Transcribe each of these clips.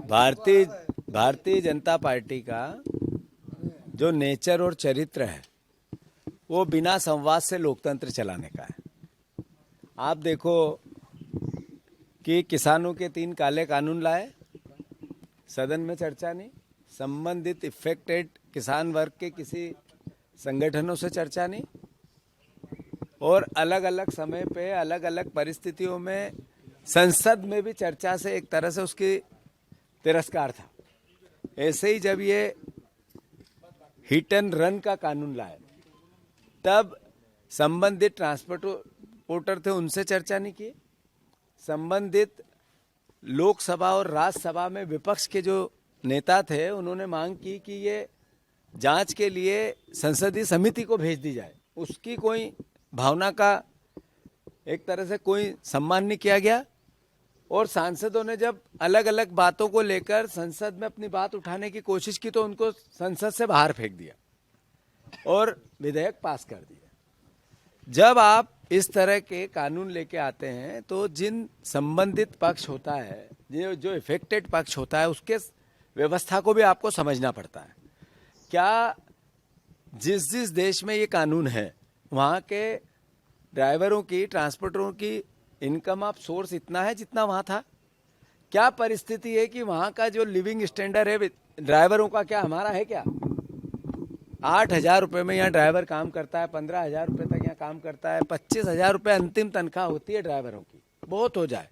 भारतीय भारतीय जनता पार्टी का जो नेचर और चरित्र है वो बिना संवाद से लोकतंत्र चलाने का है। आप देखो कि किसानों के 3 काले कानून लाए, सदन में चर्चा नहीं, संबंधित इफेक्टेड किसान वर्ग के किसी संगठनों से चर्चा नहीं, और अलग अलग समय पे अलग अलग परिस्थितियों में संसद में भी चर्चा से एक तरह से उसकी तिरस्कार था। ऐसे ही जब ये हिट एंड रन का कानून लाए तब संबंधित ट्रांसपोर्टर थे उनसे चर्चा नहीं की। संबंधित लोकसभा और राज्यसभा में विपक्ष के जो नेता थे उन्होंने मांग की कि ये जांच के लिए संसदीय समिति को भेज दी जाए। उसकी कोई भावना का एक तरह से कोई सम्मान नहीं किया गया, और सांसदों ने जब अलग अलग बातों को लेकर संसद में अपनी बात उठाने की कोशिश की तो उनको संसद से बाहर फेंक दिया और विधेयक पास कर दिया। जब आप इस तरह के कानून लेके आते हैं तो जिन संबंधित पक्ष होता है, जो इफेक्टेड पक्ष होता है, उसके व्यवस्था को भी आपको समझना पड़ता है। क्या जिस जिस देश में ये कानून है वहाँ के ड्राइवरों की, ट्रांसपोर्टरों की इनकम ऑफ सोर्स इतना है जितना वहाँ था? क्या परिस्थिति है कि वहाँ का जो लिविंग स्टैंडर्ड है ड्राइवरों का क्या हमारा है क्या? 8,000 रुपये में यहाँ ड्राइवर काम करता है, 15,000 रुपये तक यहाँ काम करता है, 25,000 रुपये अंतिम तनख्वाह होती है ड्राइवरों की। बहुत हो जाए,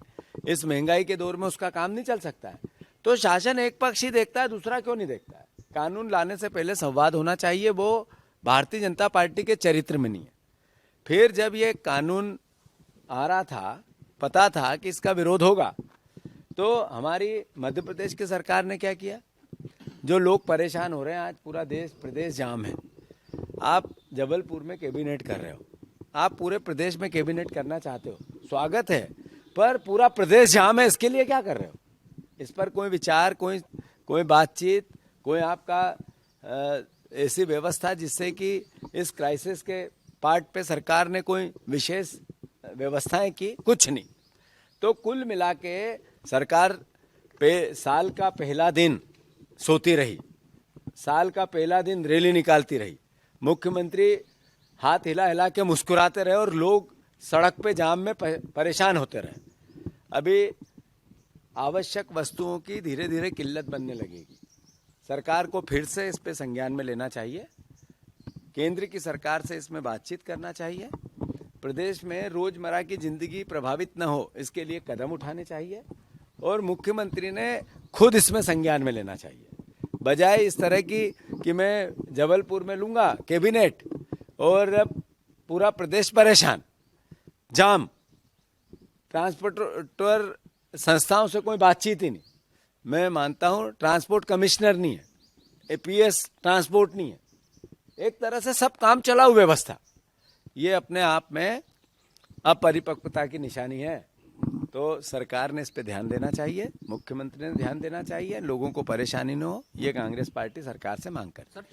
इस महंगाई के दौर में उसका काम नहीं चल सकता है। तो शासन एक पक्ष ही देखता है, दूसरा क्यों नहीं देखता है? कानून लाने से पहले संवाद होना चाहिए, वो भारतीय जनता पार्टी के चरित्र में नहीं है। फिर जब ये कानून आ रहा था, पता था कि इसका विरोध होगा, तो हमारी मध्य प्रदेश की सरकार ने क्या किया? जो लोग परेशान हो रहे हैं, आज पूरा देश प्रदेश जाम है। आप जबलपुर में कैबिनेट कर रहे हो, आप पूरे प्रदेश में कैबिनेट करना चाहते हो, स्वागत है, पर पूरा प्रदेश जाम है, इसके लिए क्या कर रहे हो? इस पर कोई विचार, कोई बातचीत, कोई आपका ऐसी व्यवस्था जिससे कि इस क्राइसिस के पार्ट पे सरकार ने कोई विशेष व्यवस्थाएं की? कुछ नहीं। तो कुल मिला के सरकार पे साल का पहला दिन सोती रही, साल का पहला दिन रैली निकालती रही, मुख्यमंत्री हाथ हिला हिला के मुस्कुराते रहे और लोग सड़क पे जाम में परेशान होते रहे। अभी आवश्यक वस्तुओं की धीरे धीरे किल्लत बनने लगेगी। सरकार को फिर से इस पे संज्ञान में लेना चाहिए, केंद्र की सरकार से इसमें बातचीत करना चाहिए, प्रदेश में रोजमर्रा की जिंदगी प्रभावित न हो इसके लिए कदम उठाने चाहिए, और मुख्यमंत्री ने खुद इसमें संज्ञान में लेना चाहिए। बजाय इस तरह की कि मैं जबलपुर में लूंगा कैबिनेट और पूरा प्रदेश परेशान, जाम, ट्रांसपोर्टर संस्थाओं से कोई बातचीत ही नहीं। मैं मानता हूं ट्रांसपोर्ट कमिश्नर नहीं है, एपीएस ट्रांसपोर्ट नहीं है, एक तरह से सब काम चलाऊ व्यवस्था, ये अपने आप में अपरिपक्वता की निशानी है। तो सरकार ने इस पे ध्यान देना चाहिए, मुख्यमंत्री ने ध्यान देना चाहिए, लोगों को परेशानी न हो, ये कांग्रेस पार्टी सरकार से मांग करती है।